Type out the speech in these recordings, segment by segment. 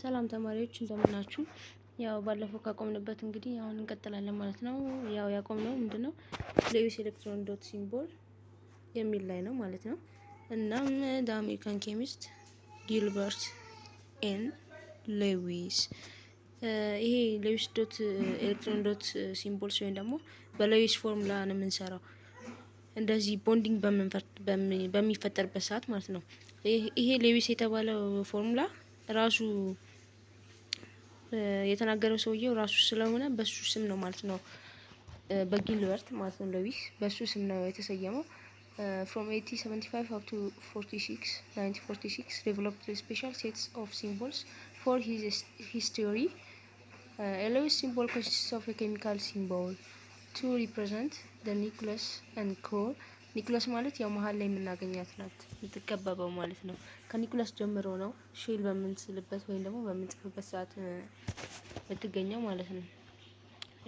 ሰላም ተማሪዎች እንደምን ናችሁ? ያው ባለፈው ካቆምንበት እንግዲህ አሁን እንቀጥላለን ማለት ነው። ያው ያቆምነው ምንድነው ሌዊስ ኤሌክትሮን ዶት ሲምቦል የሚል ላይ ነው ማለት ነው። እናም the American chemist ጊልበርት ኤን ሌዊስ ይሄ ሌዊስ ዶት ኤሌክትሮን ዶት ሲምቦልስ ወይም ደግሞ በሌዊስ ፎርሙላ ነው የምንሰራው። እንደዚህ ቦንዲንግ በሚፈጠርበት ሰዓት ማለት ነው። ይሄ ሌዊስ የተባለው ፎርሙላ ራሱ የተናገረው ሰውየው ራሱ ስለሆነ በሱ ስም ነው ማለት ነው። በጊልበርት ማለት ነው ሌዊስ በሱ ስም ነው የተሰየመው። from 1875 up to 1946 developed special sets of symbols for his theory. A Lewis symbol consists of a chemical symbol to represent the nucleus and core. ኒኩለስ ማለት ያው መሃል ላይ የምናገኛት ናት የምትከበበው ማለት ነው። ከኒኩለስ ጀምሮ ነው ሼል በምንስልበት ወይም ደግሞ በምንጽፍበት ሰዓት የምትገኘው ማለት ነው።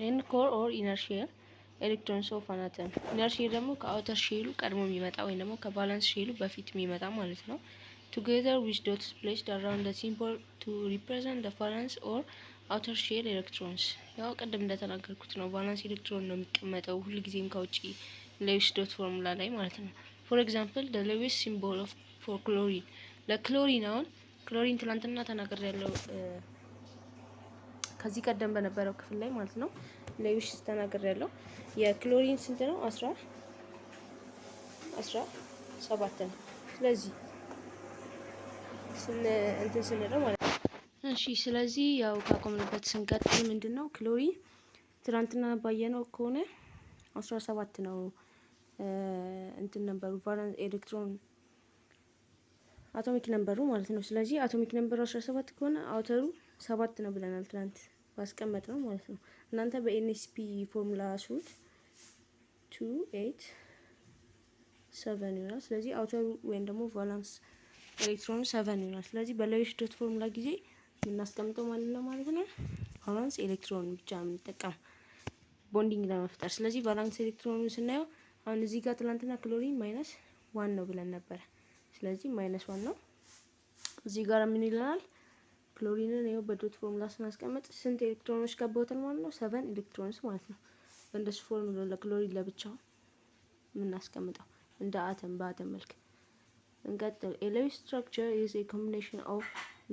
ኤንድ ኮር ኦር ኢነር ሼል ኤሌክትሮንስ ኦፍ አን አተም። ኢነር ሼል ደግሞ ከአውተር ሼሉ ቀድሞ የሚመጣ ወይም ደግሞ ከባላንስ ሼሉ በፊት የሚመጣ ማለት ነው። together with dots placed around the symbol to represent the valence or outer shell electrons. ያው ቅድም እንደተናገርኩት ነው ቫላንስ ኤሌክትሮን ነው የሚቀመጠው ሁልጊዜም ከውጪ ሌዊስ ዶት ፎርሙላ ላይ ማለት ነው። for example the Lewis symbol for chlorine ለክሎሪን አሁን ክሎሪን ትላንትና ተናግሬያለሁ ከዚህ ቀደም በነበረው ክፍል ላይ ማለት ነው። ሌዊስ ተናግሬያለሁ። የክሎሪን ስንት ነው? 17 ነው። ስለዚህ ስንለው ማለት ነው። እሺ ስለዚህ ያው ካቆምንበት ስንቀጥል ምንድነው ክሎሪን ትናንትና ባየነው ከሆነ 17 ነው ነበሩ ቫለንስ ኤሌክትሮን አቶሚክ ነምበሩ ማለት ነው። ስለዚህ አቶሚክ ነምበሩ 17 ከሆነ አውተሩ 7 ነው ብለናል ትናንት ባስቀመጥ ነው ማለት ነው። እናንተ በኤንኤስፒ ፎርሙላ ሱት 287 ይሆናል። ስለዚህ አውተሩ ወይም ደግሞ ቫላንስ ኤሌክትሮኑ 7 ይሆናል። ስለዚህ በሌዊስ ዶት ፎርሙላ ጊዜ የምናስቀምጠው ማለት ነው ቫላንስ ኤሌክትሮን ብቻ የምንጠቀም ቦንዲንግ ለመፍጠር። ስለዚህ ቫላንስ ኤሌክትሮኑን ስናየው አሁን እዚህ ጋር ትናንትና ክሎሪን -1 ነው ብለን ነበር። ስለዚህ -1 ነው። እዚህ ጋር ምን ይለናል? ክሎሪንን ይኸው በዶት ፎርሙላ ስናስቀምጥ ስንት ኤሌክትሮኖች ከበውታል ማለት ነው? 7 ኤሌክትሮንስ ማለት ነው። በእንደሱ ፎርሙላ ለክሎሪን ለብቻው የምናስቀምጠው እንደ አተም በአተም መልክ እንቀጥል። A Lewis structure is a combination of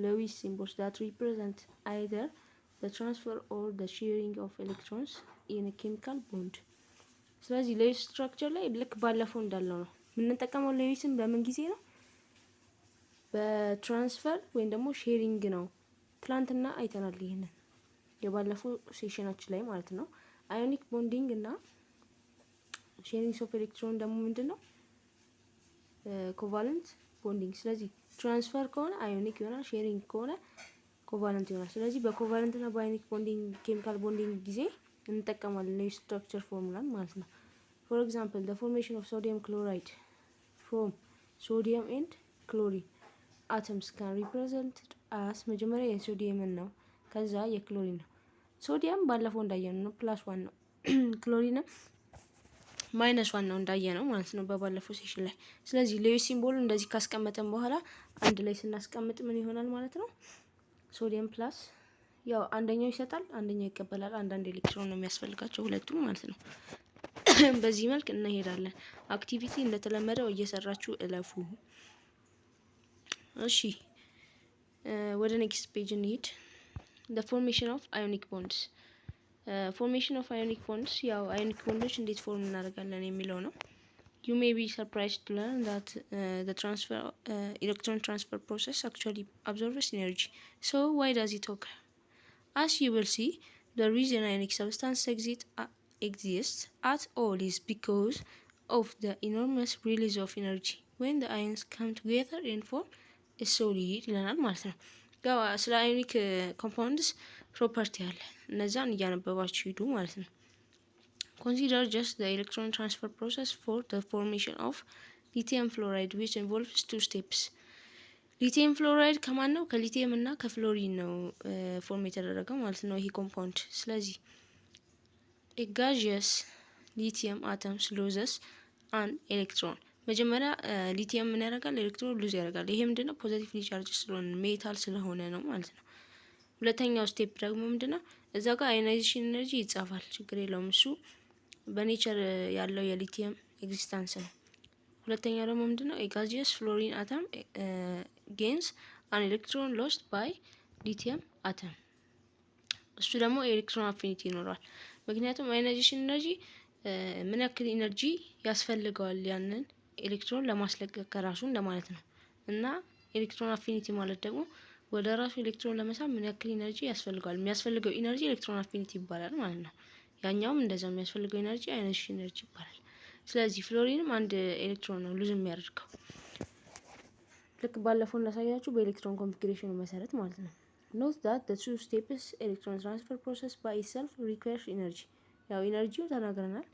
Lewis symbols that represent either the transfer or the sharing of electrons in a chemical bond. ስለዚህ ሌዊስ ስትራክቸር ላይ ልክ ባለፈው እንዳለው ነው የምንጠቀመው። ሌዊስን በምን ጊዜ ነው? በትራንስፈር ወይም ደግሞ ሼሪንግ ነው። ትላንትና አይተናል ይሄንን የባለፈው ሴሽናችን ላይ ማለት ነው። አዮኒክ ቦንዲንግ እና ሼሪንግ ኦፍ ኤሌክትሮን ደግሞ ምንድነው? ኮቫለንት ቦንዲንግ። ስለዚህ ትራንስፈር ከሆነ አዮኒክ ይሆናል፣ ሼሪንግ ከሆነ ኮቫለንት ይሆናል። ስለዚህ በኮቫለንት እና በአዮኒክ ቦንዲንግ ኬሚካል ቦንዲንግ ጊዜ እንጠቀማለን ሌዊስ ስትራክቸር ፎርሙላን ማለት ነው። for example the formation of sodium chloride from sodium and chlorine atoms can represented as መጀመሪያ የሶዲየም ነው ከዛ የክሎሪን ነው። ሶዲየም ባለፈው እንዳየነው ነው +1 ነው። ክሎሪንም -1 ነው እንዳየነው ማለት ነው በባለፈው ሴሽን ላይ። ስለዚህ ሌዊስ ሲምቦል እንደዚህ ካስቀመጠን በኋላ አንድ ላይ ስናስቀምጥ ምን ይሆናል ማለት ነው? ሶዲየም ፕላስ ያው አንደኛው ይሰጣል አንደኛው ይቀበላል። አንዳንድ ኤሌክትሮን ነው የሚያስፈልጋቸው ሁለቱም ማለት ነው። በዚህ መልክ እንሄዳለን። አክቲቪቲ እንደተለመደው እየሰራችሁ እለፉ። እሺ ወደ ኔክስት ፔጅ እንሂድ። the formation of ionic bonds formation of ionic bonds ያው ionic bonds እንዴት ፎርም እናደርጋለን የሚለው ነው። you may be surprised to learn that the electron transfer process actually absorbs energy. So why does it occur? As you will see, the reason ionic substance exists at all is because of the enormous release of energy when the ions come together and form a solid ይለናል ማለት ነው። ያው ስለ አዮኒክ ኮምፓውንድስ ፕሮፐርቲ አለ እነዛን እያነበባችሁ ሂዱ ማለት ነው። Consider just the electron transfer process for the formation of lithium fluoride which involves 2 steps. ሊቲየም ፍሎራይድ ከማን ነው? ከሊቲየም እና ከፍሎሪን ነው ፎርም የተደረገው ማለት ነው ይሄ ኮምፓውንድ። ስለዚህ a gaseous lithium atom loses an electron መጀመሪያ ሊቲየም ምን ያደርጋል? ኤሌክትሮን ሉዝ ያደርጋል። ይሄ ምንድነው? ፖዚቲቭሊ ቻርጅ ስለሆነ ሜታል ስለሆነ ነው ማለት ነው። ሁለተኛው ስቴፕ ደግሞ ምንድነው? እዛ ጋር አዮናይዜሽን ኤነርጂ ይጻፋል፣ ችግር የለውም እሱ በኔቸር ያለው የሊቲየም ኤግዚስታንስ ነው። ሁለተኛው ደግሞ ምንድነው? ኤጋዚየስ ፍሎሪን አተም ጌንስ አን ኤሌክትሮን ሎስት ባይ ሊቲየም አተም። እሱ ደግሞ ኤሌክትሮን አፊኒቲ ይኖረዋል። ምክንያቱም አዮናይዜሽን ኤነርጂ ምን ያክል ኢነርጂ ያስፈልገዋል ያንን ኤሌክትሮን ለማስለቀቅ ከራሱ እንደማለት ነው። እና ኤሌክትሮን አፊኒቲ ማለት ደግሞ ወደ ራሱ ኤሌክትሮን ለመሳብ ምን ያክል ኢነርጂ ያስፈልገዋል። የሚያስፈልገው ኢነርጂ ኤሌክትሮን አፊኒቲ ይባላል ማለት ነው። ያኛውም እንደዛው የሚያስፈልገው ኢነርጂ አዮናይዜሽን ኤነርጂ ይባላል። ስለዚህ ፍሎሪንም አንድ ኤሌክትሮን ነው ሉዝ የሚያደርገው ልክ ባለፈው እንዳሳያችሁ በኤሌክትሮን ኮንፊግሬሽኑ መሰረት ማለት ነው። ኖት ዳት ዘ ቱ ስቴፕስ ኤሌክትሮን ትራንስፈር ፕሮሰስ ባይ ኢትሰልፍ ሪኳየርስ ኢነርጂ። ያው ኢነርጂው ተናግረናል፣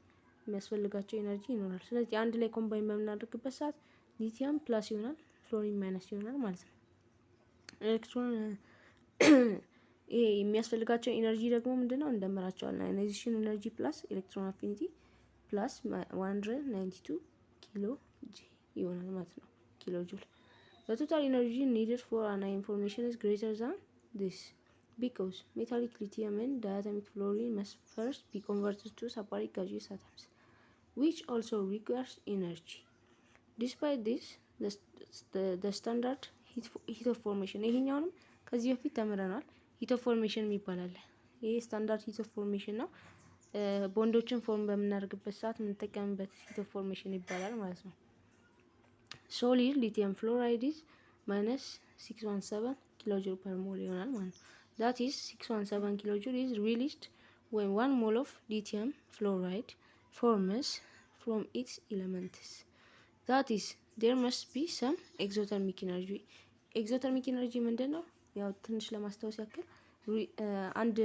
የሚያስፈልጋቸው ኢነርጂ ይኖራል። ስለዚህ አንድ ላይ ኮምባይን በምናደርግበት ሰዓት ሊቲየም ፕላስ ይሆናል፣ ፍሎሪን ማይነስ ይሆናል ማለት ነው። ኤሌክትሮን ይሄ የሚያስፈልጋቸው ኢነርጂ ደግሞ ምንድነው? እንደምራቸዋለን። አዮናይዜሽን ኤነርጂ ፕላስ ኤሌክትሮን አፊኒቲ ፕላስ 192 ኪሎ ጂ ይሆናል ማለት ነው፣ ኪሎ ጁል። The total energy needed for an information is greater than this because metallic lithium and diatomic fluorine must first be converted to separate gaseous atoms, which also requires energy. Despite this, the standard heat of formation ይሄኛውንም ከዚህ በፊት ተምረናል። ሂት ኦፍ ፎርሜሽን ይባላል። ይሄ ስታንዳርድ ሂት ኦፍ ፎርሜሽን ነው። ቦንዶችን ፎርም በምናደርግበት ሰዓት የምንጠቀምበት ሂት ኦፍ ፎርሜሽን ይባላል ማለት ነው። ሶሊድ ሊቲየም ፍሎራይድ ኢዝ ማይነስ 617 ኪሎ ጁል ፐር ሞል ይሆናል ማለት ነው። ዳት ኢዝ 617 ኪሎ ጁል ኢዝ ሪሊዝድ when 1 ሞል ኦፍ ሊቲየም ፍሎራይድ forms from its elements. That is, there must be some exothermic energy. ኤግዞተርሚክ ኢነርጂ ምንድን ነው? ያው ትንሽ ለማስታወስ ያክል አንድ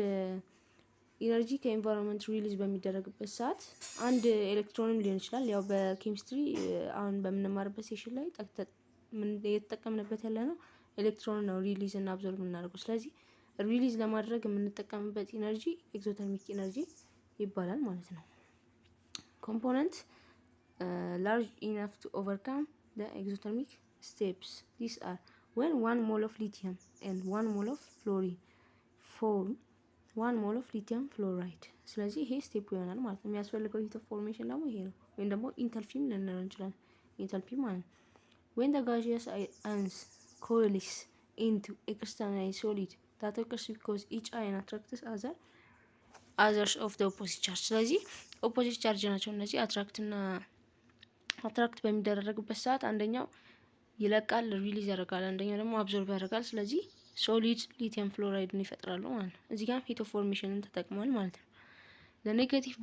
ኢነርጂ ከኤንቫይሮንመንት ሪሊዝ በሚደረግበት ሰዓት አንድ ኤሌክትሮንም ሊሆን ይችላል። ያው በኬሚስትሪ አሁን በምንማርበት ሴሽን ላይ እየተጠቀምንበት ያለ ነው ኤሌክትሮን ነው ሪሊዝ እና አብዞርብ የምናደርገው። ስለዚህ ሪሊዝ ለማድረግ የምንጠቀምበት ኢነርጂ ኤግዞተርሚክ ኢነርጂ ይባላል ማለት ነው። ኮምፖነንት large enough to overcome the exothermic steps. These are when 1 mole of lithium and 1 mole of fluorine form 1 mole of lithium fluoride. ስለዚህ ይሄ ስቴፕ ይሆናል ማለት ነው። የሚያስፈልገው ሂት ኦፍ ፎርሜሽን ደግሞ ይሄ ነው፣ ወይም ደግሞ ኢንተልፊም ልንለው እንችላለን። ኢንተልፊ ማለት ነው when the gaseous ions coalesce into a crystalline solid that occurs because each ion attracts others of the opposite charge. ስለዚህ ኦፖዚት ቻርጅ ናቸው እነዚህ። አትራክት በሚደረግበት ሰዓት አንደኛው ይለቃል ሪሊዝ ያደርጋል፣ አንደኛው ደግሞ አብዞርብ ያደርጋል። ስለዚህ ሶሊድ ሊቲየም ፍሎራይድን ይፈጥራሉ ማለት ነው። እዚህ ጋር ሂት ኦፍ ፎርሜሽንን ተጠቅሟል ማለት ነው። the negative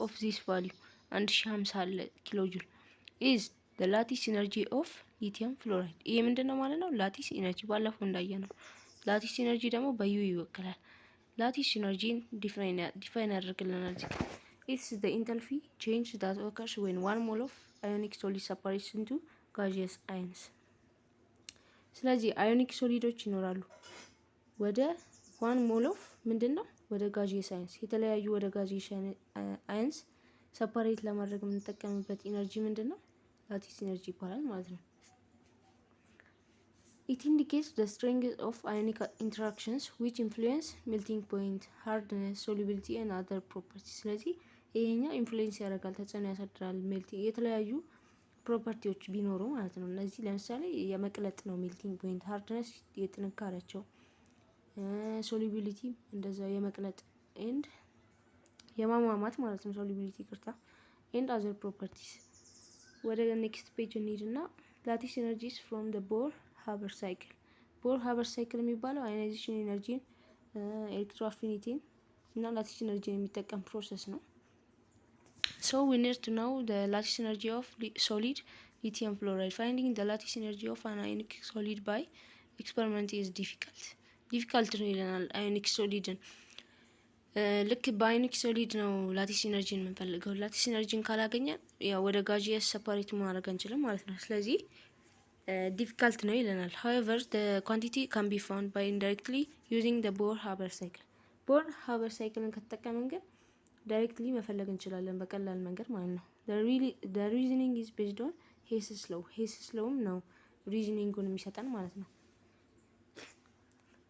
of this value 1050 ኪሎ ጁል is the lattice energy of lithium fluoride. ይሄ ምንድነው ማለት ነው? ላቲስ ኢነርጂ ባለፈው እንዳየ ነው። ላቲስ ኢነርጂ ደግሞ በዩ ይወክላል። ላቲስ ኢነርጂን ዲፋይን ያደርግልናል እዚህ ጋር it's the enthalpy change that occurs when 1 mole of ionic solid separates into gaseous ions. ስለዚህ አዮኒክ ሶሊዶች ይኖራሉ ወደ 1 ሞል ኦፍ ምንድነው? ወደ ጋዚየስ አይንስ፣ የተለያዩ ወደ ጋዚየስ አይንስ ሰፓሬት ለማድረግ የምንጠቀምበት ኢነርጂ ምንድነው? ላቲስ ኢነርጂ ይባላል ማለት ነው። It indicates the strength of ionic interactions which influence melting point, hardness, solubility and other properties. ስለዚህ ይሄኛው ኢንፍሉዌንስ ያደርጋል፣ ተጽዕኖ ያሳድራል። ሜልቲንግ የተለያዩ ፕሮፐርቲዎች ቢኖሩ ማለት ነው። እነዚህ ለምሳሌ የመቅለጥ ነው ሜልቲንግ ፖይንት፣ ሃርድነስ የጥንካሬያቸው፣ ሶሉቢሊቲ እንደዛው የመቅለጥ ኤንድ የማሟማት ማለት ነው። ሶሉቢሊቲ ቅርታ ኤንድ አዘር ፕሮፐርቲስ። ወደ ኔክስት ፔጅ እንሂድና ላቲስ ኤነርጂስ ፍሮም ዘ ቦር ሃበር ሳይክል። ቦር ሃበር ሳይክል የሚባለው አዮናይዜሽን ኤነርጂን፣ ኤሌክትሮ አፊኒቲን እና ላቲስ ኤነርጂን የሚጠቀም ፕሮሰስ ነው። So we need to know the lattice energy of solid lithium fluoride. Finding the lattice energy of an ionic solid by experiment is difficult ነው ይለናል። አዮኒክ ሶሊድን ልክ በአዮኒክ ሶሊድ ነው ላቲስ ኤነርጂን የምንፈልገው። ላቲስ ኤነርጂን ካላገኘን ያው ወደ ጋዚየስ ሰፓሬት ማድረግ አንችልም ማለት ነው። ስለዚህ ዲፊካልት ነው ይለናል። however the quantity can be found by indirectly using the Bohr-Haber cycle. ቦር ሃበር ሳይክልን ከተጠቀምን ግን ዳይሬክትሊ መፈለግ እንችላለን በቀላል መንገድ ማለት ነው። the reasoning is based on Hess's law. Hess's law ነው ሪዝኒንጉን የሚሰጠን ማለት ነው።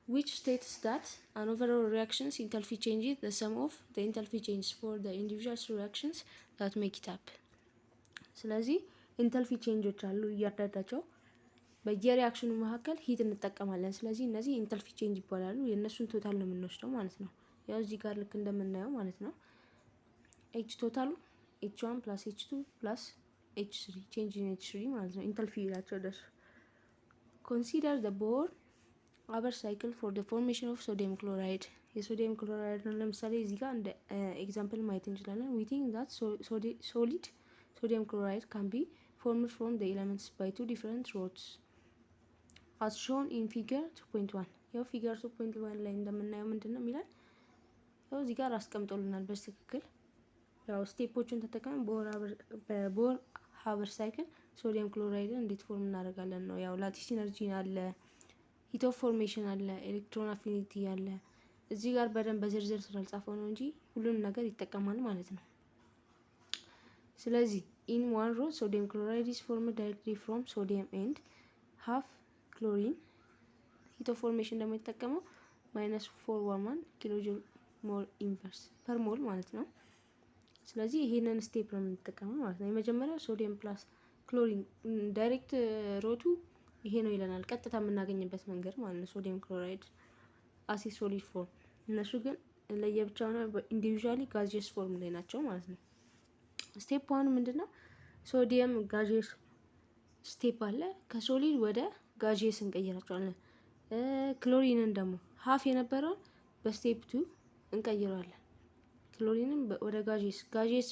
which states that an overall reaction's enthalpy change is the sum of the enthalpy changes for the individual reactions that make it up. ስለዚህ ኢንተልፊ ቼንጆች አሉ እያዳዳቸው በየሪአክሽኑ መካከል ሂት እንጠቀማለን። ስለዚህ እነዚህ ኢንተልፊ ቼንጅ ይባላሉ። የእነሱን ቶታል ነው የምንወስደው ማለት ነው። ያው እዚህ ጋር ልክ እንደምናየው ማለት ነው ኤች ቶታሉ H1 plus H2 plus H3 change in H3 ማለት ነው ኢንተልፊ ይላቸው ደስ consider the Bohr-Haber cycle for the formation of sodium chloride የሶዲየም ክሎራይድ ነው ለምሳሌ እዚህ ጋር እንደ ኤግዛምፕል ማየት እንችላለን we think that solid sodium chloride can be formed from the elements by two different routes as shown in figure 2.1 ያው ፊገር 2.1 ላይ እንደምናየው ምንድነው የሚላል ያው እዚህ ጋር አስቀምጦልናል በትክክል ያው ስቴፖቹን ተጠቅመን በቦር ሃበር ሳይክል ሶዲየም ክሎራይድን እንዴት ፎርም እናደርጋለን ነው። ያው ላቲስ ኢነርጂ አለ፣ ሂት ኦፍ ፎርሜሽን አለ፣ ኤሌክትሮን አፊኒቲ አለ። እዚህ ጋር በደንብ በዝርዝር ስላልጻፈው ነው እንጂ ሁሉንም ነገር ይጠቀማል ማለት ነው። ስለዚህ in one row sodium chloride is formed directly from sodium and half chlorine ሂት ኦፍ ፎርሜሽን ደግሞ የተጠቀመው -411 ኪሎጆል ሞል ኢንቨርስ ፐር ሞል ማለት ነው። ስለዚህ ይሄንን ስቴፕ ነው የምንጠቀመው ማለት ነው። የመጀመሪያው ሶዲየም ፕላስ ክሎሪን ዳይሬክት ሮቱ ይሄ ነው ይለናል፣ ቀጥታ የምናገኝበት መንገድ ማለት ነው። ሶዲየም ክሎራይድ አሲድ ሶሊድ ፎርም፣ እነሱ ግን ለየብቻው ነው ኢንዲቪዥዋሊ ጋዚየስ ፎርም ላይ ናቸው ማለት ነው። ስቴፕ 1 ምንድነው? ሶዲየም ጋዚየስ ስቴፕ አለ። ከሶሊድ ወደ ጋዚየስ እንቀይራቸዋለን። ክሎሪንን ደግሞ ሀፍ የነበረውን በስቴፕ 2 እንቀይረዋለን። ክሎሪንን ወደ ጋዚየስ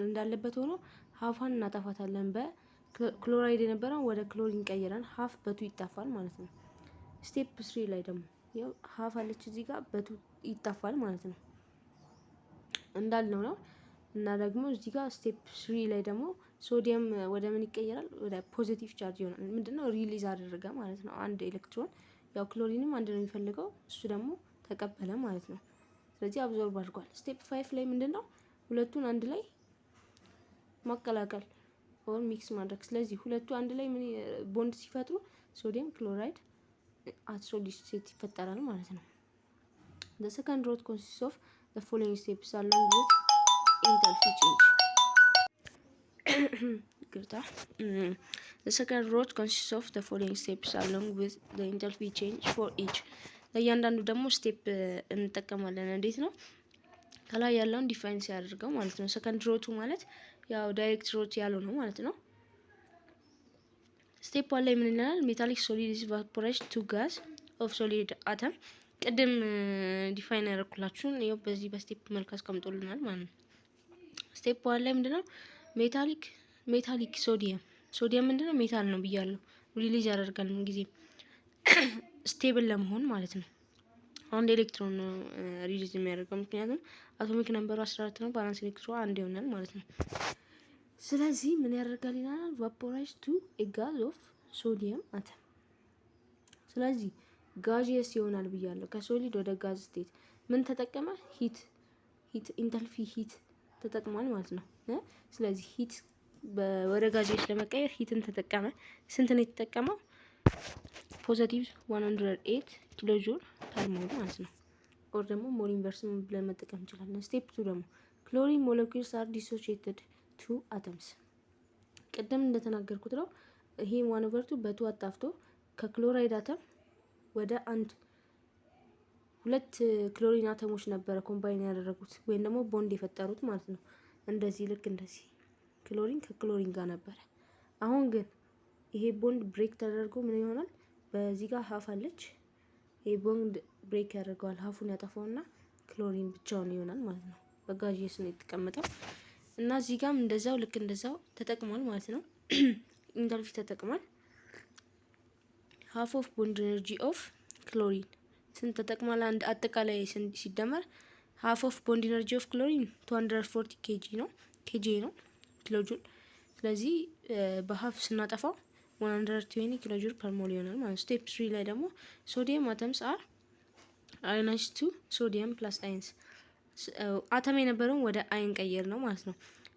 እንዳለበት ሆኖ ሀፋን እናጠፋታለን። በክሎራይድ የነበረውን ወደ ክሎሪን ቀይረን ሀፍ በቱ ይጣፋል ማለት ነው። ስቴፕ 3 ላይ ደግሞ ያው ሀፍ አለች እዚህ ጋር በቱ ይጣፋል ማለት ነው እንዳልነው ነው። እና ደግሞ እዚህ ጋር ስቴፕ 3 ላይ ደግሞ ሶዲየም ወደ ምን ይቀየራል? ወደ ፖዚቲቭ ቻርጅ ይሆናል። ምንድነው? ሪሊዝ አደረገ ማለት ነው አንድ ኤሌክትሮን። ያው ክሎሪንም አንድ ነው የሚፈልገው፣ እሱ ደግሞ ተቀበለ ማለት ነው። ስለዚህ አብዞርብ አድርጓል። ስቴፕ 5 ላይ ምንድነው? ሁለቱን አንድ ላይ ማቀላቀል ኦር ሚክስ ማድረግ። ስለዚህ ሁለቱ አንድ ላይ ምን ቦንድ ሲፈጥሩ ሶዲየም ክሎራይድ አት ሶሊድ ስቴት ይፈጠራል ማለት ነው። the second row consists of the following steps along with enthalpy change the second row consists of the following steps along with the enthalpy change for each ለእያንዳንዱ ደግሞ ስቴፕ እንጠቀማለን። እንዴት ነው? ከላይ ያለውን ዲፋይን ሲያደርገው ማለት ነው። ሰከንድ ሮቱ ማለት ያው ዳይሬክት ሮት ያለው ነው ማለት ነው። ስቴፕ 1 ላይ ምን ይላል? ሜታሊክ ሶሊድ ኢዝ vaporized to gas of solid atom። ቅድም ዲፋይን ያደረኩላችሁን ይኸው በዚህ በስቴፕ መልክ አስቀምጦልናል ማለት ነው። ስቴፕ 1 ላይ ምንድነው? ሜታሊክ ሶዲየም ምንድነው? ሜታል ነው ብያለሁ። ሪሊዝ ያደርጋል ምን ጊዜ ስቴብል ለመሆን ማለት ነው። አንድ ኤሌክትሮን ነው ሪሊዝ የሚያደርገው፣ ምክንያቱም አቶሚክ ነምበሩ 14 ነው፣ ባላንስ ኤሌክትሮን አንድ ይሆናል ማለት ነው። ስለዚህ ምን ያደርጋል ይላል? ቫፖራይዝ ቱ ኤ ጋዝ ኦፍ ሶዲየም አተም። ስለዚህ ጋዚየስ ይሆናል ብያለሁ። ከሶሊድ ወደ ጋዝ ስቴት ምን ተጠቀመ? ሂት ኢንተልፊ ሂት ተጠቅሟል ማለት ነው። ስለዚህ ሂት ወደ ጋዚየስ ለመቀየር ሂትን ተጠቀመ። ስንት ነው የተጠቀመው? ፖዚቲቭ 108 ኪሎ ጆል ፐር ሞል ማለት ነው። ኦር ደግሞ ሞል ኢንቨርስ ብለን መጠቀም እንችላለን። ስቴፕ 2 ደግሞ ክሎሪን ሞለኪውልስ አር ዲሶሺየትድ ቱ አተምስ። ቅድም እንደተናገርኩት ነው። ይሄ 1/2 በቱ አጣፍቶ ከክሎራይድ አተም ወደ ሁለት ክሎሪን አተሞች ነበረ ኮምባይን ያደረጉት ወይም ደግሞ ቦንድ የፈጠሩት ማለት ነው። እንደዚህ ልክ እንደዚህ ክሎሪን ከክሎሪን ጋር ነበረ። አሁን ግን ይሄ ቦንድ ብሬክ ተደርጎ ምን ይሆናል? በዚህ ጋር ሀፍ አለች። ይሄ ቦንድ ብሬክ ያደርገዋል፣ ሀፉን ያጠፋውና ክሎሪን ብቻውን ይሆናል ማለት ነው። በጋዚየስ ነው የተቀመጠው እና እዚህ ጋርም እንደዛው ልክ እንደዛው ተጠቅሟል ማለት ነው። ኢንተልፊ ተጠቅሟል። half of bond energy of chlorine ስንት ተጠቅሟል? አንድ አጠቃላይ ሲደመር half of bond energy of chlorine 240 kg ነው ኪሎ ጁል። ስለዚህ በሀፍ ስናጠፋው 120 ኪሎ ጁል ፐር ሞል ይሆናል ማለት ነው። ስቴፕ 3 ላይ ደግሞ ሶዲየም አተምስ አር አዮናይዝድ ቱ ሶዲየም ፕላስ አይንስ። አተም የነበረውን ወደ አይን ቀየር ነው ማለት ነው።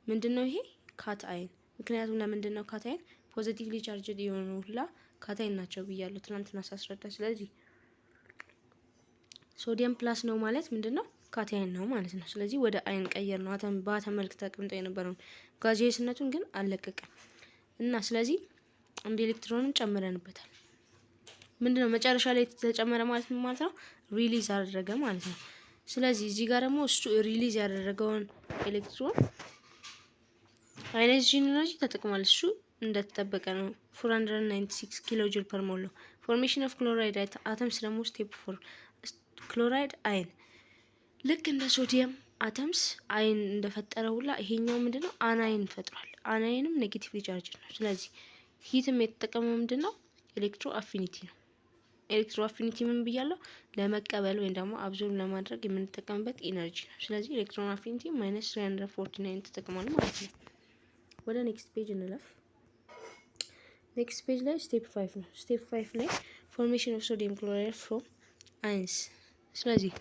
ምንድነው ይሄ? ካት አይን። ምክንያቱም ለምንድን ነው ካት አይን? ፖዚቲቭሊ ቻርጅድ የሆኑ ሁላ ካት አይን ናቸው ብያለሁ ትናንትና ሳስረዳ። ስለዚህ ሶዲየም ፕላስ ነው ማለት ምንድነው? ካት አይን ነው ማለት ነው። ስለዚህ ወደ አይን ቀየር ነው። በአተም መልክ ተቀምጦ የነበረውን ጋዜየስነቱን ግን አልለቀቀም እና ስለዚህ አንድ ኤሌክትሮንን ጨምረንበታል። ምንድነው መጨረሻ ላይ ተጨመረ ማለት ነው ማለት ነው? ሪሊዝ አደረገ ማለት ነው። ስለዚህ እዚህ ጋር ደግሞ እሱ ሪሊዝ ያደረገውን ኤሌክትሮን አዮናይዜሽን ኤነርጂ ተጠቅሟል። እሱ እንደተጠበቀ ነው። 496 ኪሎ ጁል ፐር ሞል ነው። ፎርሜሽን ኦፍ ክሎራይድ አተምስ ደግሞ ስቴፕ 4 ክሎራይድ አይን ልክ እንደ ሶዲየም አተምስ አይን እንደፈጠረ ሁላ ይሄኛው ምንድነው? አናይን ፈጥሯል። አናይንም ኔጌቲቭሊ ቻርጅ ነው። ስለዚህ ሂትም የተጠቀመው ምንድነው? ኤሌክትሮ አፊኒቲ ነው። ኤሌክትሮ አፊኒቲ ምን ብያለሁ? ለመቀበል ወይም ደግሞ አብዞርብ ለማድረግ የምንጠቀምበት ኢነርጂ ነው። ስለዚህ ኤሌክትሮን አፊኒቲ -349 ተጠቅሟል ማለት ነው። ወደ ኔክስት ፔጅ እንለፍ። ኔክስት ፔጅ ላይ ስቴፕ 5 ነው። ስቴፕ 5 ላይ ፎርሜሽን ኦፍ ሶዲየም ክሎራይድ ፍሮም አይንስ። ስለዚህ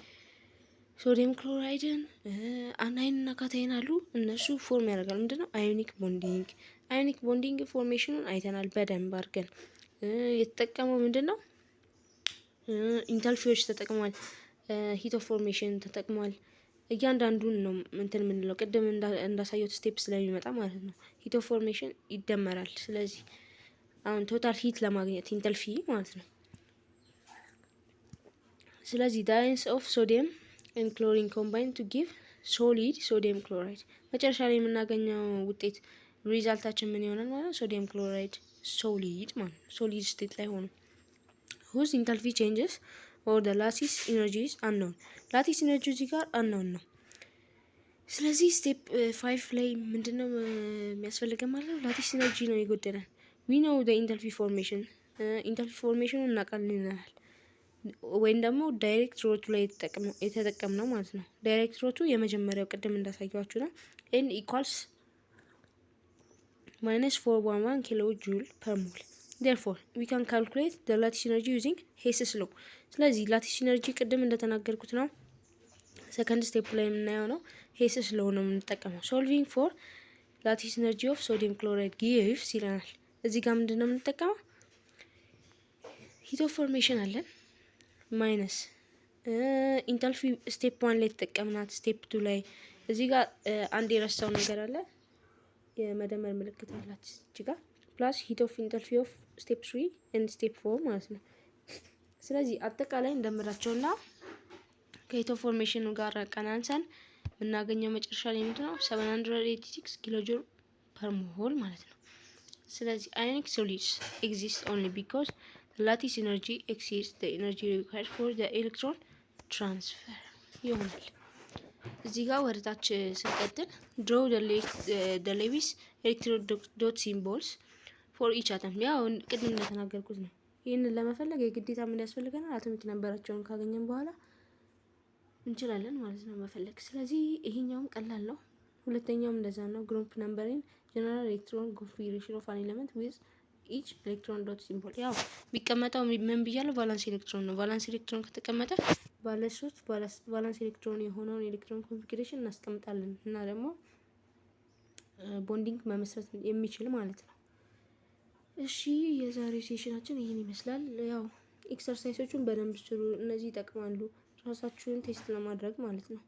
ሶዲየም ክሎራይድን አናይን እና ካታይን አሉ። እነሱ ፎርም ያደርጋል ምንድነው? አዮኒክ ቦንዲንግ። አዮኒክ ቦንዲንግ ፎርሜሽኑን አይተናል በደንብ አድርገን። የተጠቀመው ምንድነው? ኢንታልፊዎች ተጠቅሟል። ሂት ኦፍ ፎርሜሽን ተጠቅሟል። እያንዳንዱን ነው እንትን የምንለው ቅድም እንዳሳየው ስቴፕ ስለሚመጣ ማለት ነው። ሂት ኦፍ ፎርሜሽን ይደመራል። ስለዚህ አሁን ቶታል ሂት ለማግኘት ኢንታልፊ ማለት ነው። ስለዚህ ዳይንስ ኦፍ ሶዲየም ኤንድ ክሎሪን ኮምባይን ቱ ጊቭ ሶሊድ ሶዲየም ክሎራይድ። መጨረሻ ላይ የምናገኘው ውጤት ሪዛልታችን ምን ይሆናል ማለት ነው? ሶዲየም ክሎራይድ ሶሊድ ማለት ነው። ሶሊድ ስቴት ላይ ሆኖ whose enthalpy changes or the lattice energy is unknown። ላቲስ ኢነርጂ እዚህ ጋር unknown ነው። ስለዚህ ስቴፕ 5 ላይ ምንድነው የሚያስፈልገን ማለት ነው? ላቲስ ኢነርጂ ነው የጎደለን። we know the enthalpy formation ኢንታልፊ ፎርሜሽኑን እናውቃለን ወይም ደግሞ ዳይሬክት ሮቱ ላይ የተጠቀምነው ማለት ነው። ዳይሬክት ሮቱ የመጀመሪያው ቅድም እንዳሳያችሁ ነው። n equals -411 ኪሎ ጁል ፐር ሞል። therefore we can calculate the lattice energy using Hess's law። ስለዚህ ላቲስ ኢነርጂ ቅድም እንደተናገርኩት ነው። ሰከንድ ስቴፕ ላይ የምናየው ነው። ሄስስ ሎው ነው የምንጠቀመው። ሶልቪንግ ፎር ላቲስ ኢነርጂ ኦፍ ሶዲየም ክሎራይድ ጊቭስ ይለናል። እዚህ ጋር ምንድነው የምንጠቀመው? ሂት ኦፍ ፎርሜሽን አለን ማይነስ ኢንታልፊ ስቴፕ 1 ላይ ተጠቀምናት። ስቴፕ 2 ላይ እዚህ ጋር አንድ የረሳው ነገር አለ። የመደመር ምልክት አላት እዚህ ጋር ፕላስ ሂት ኦፍ ኢንታልፊ ኦፍ ስቴፕ 3 ኤንድ ስቴፕ 4 ማለት ነው። ስለዚህ አጠቃላይ እንደምራቸውና ከሂት ኦፍ ፎርሜሽኑ ጋር ቀናንሰን የምናገኘው መጨረሻ ላይ ምንድነው? 786 ኪሎ ጁል ፐር ሞል ማለት ነው። ስለዚህ ionic solids exist only because the lattice energy exceeds the energy required for the electron transfer ይሆናል። እዚህ ጋር ወደታች ስንቀጥል draw the Lewis electron-dot symbols for each atom። ያው ቅድም እንደተናገርኩት ነው። ይህንን ለመፈለግ የግዴታ ምን ያስፈልገናል? አቶሚክ ነምበራቸውን ካገኘን በኋላ እንችላለን ማለት ነው መፈለግ። ስለዚህ ይሄኛውም ቀላል ነው። ሁለተኛውም እንደዛ ነው። ግሩፕ ነምበሪን ጀነራል ኤሌክትሮን ኮንፊግሬሽን ኦፍ አን ኤሌመንት ዊዝ ኢች ኤሌክትሮን ዶት ሲምቦል። ያው ቢቀመጠው ምን ብያለሁ? ቫላንስ ኤሌክትሮን ነው። ቫላንስ ኤሌክትሮን ከተቀመጠ ባለ 3 ቫላንስ ኤሌክትሮን የሆነውን ኤሌክትሮን ኮንፊግሬሽን እናስቀምጣለን እና ደግሞ ቦንዲንግ መመስረት የሚችል ማለት ነው። እሺ የዛሬው ሴሽናችን ይሄን ይመስላል። ያው ኤክሰርሳይሶቹን በደንብ ስሩ። እነዚህ ይጠቅማሉ ራሳችሁን ቴስት ለማድረግ ማለት ነው።